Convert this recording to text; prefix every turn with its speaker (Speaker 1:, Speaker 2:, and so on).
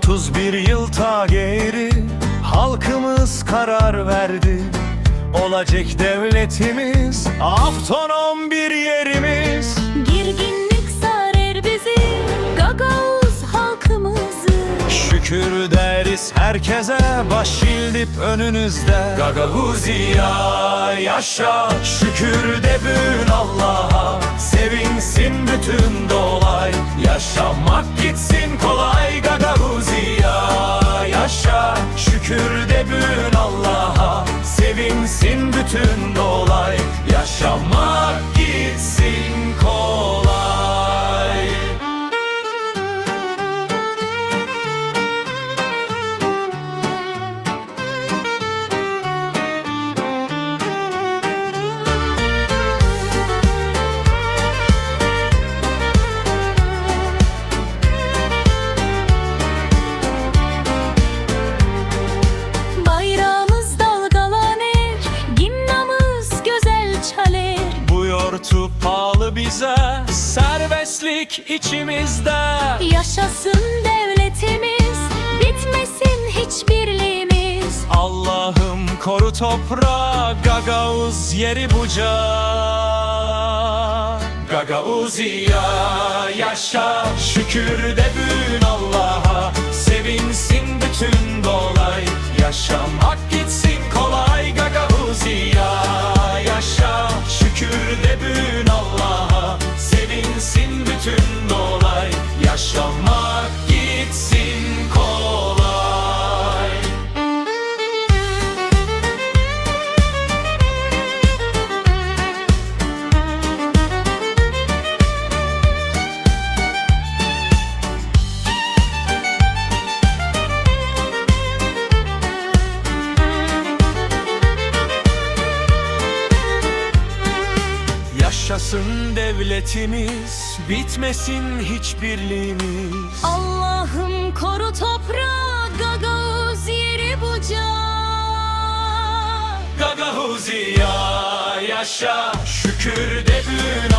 Speaker 1: 31 yıl ta geri halkımız karar verdi. Olacak devletimiz, avtonom bir yerimiz.
Speaker 2: Girginlik sarer bizi, Gagavuz halkımızı.
Speaker 1: Şükür deriz herkese, baş eğilip önünüzde. Gagavuziya yaşa, şükür de bugün Allah'a. Sevinsin bütün dolay, yaşamak gitsin kolay. Gagavuziya yaşa, şükür de bugün Allah'a. Sevinsin bütün dolay, yaşamak gitsin kolay.
Speaker 2: Bayrağımız dalgalanır, ginnamız güzel çalır.
Speaker 1: Bu yortu pahalı bize, serbestlik içimizde.
Speaker 2: Yaşasın devletimiz, bitmesin hiç birliğimiz.
Speaker 1: Allah'ım koru toprağı, Gagavuz yeri buca. Gagavuziya yaşa, şükür de bugün Allah'a. Sevinsin bütün dolay, yaşamak gitsin kolay. Gagavuziya yaşa, şükür de bugün Allah'a. Sevinsin bütün dolay, yaşamak gitsin kolay. Yaşasın devletimiz, bitmesin hiç birliğimiz.
Speaker 2: Allah'ım koru toprağı, Gagavuz yeri buca.
Speaker 1: Gagavuziya yaşa, şükür de bugün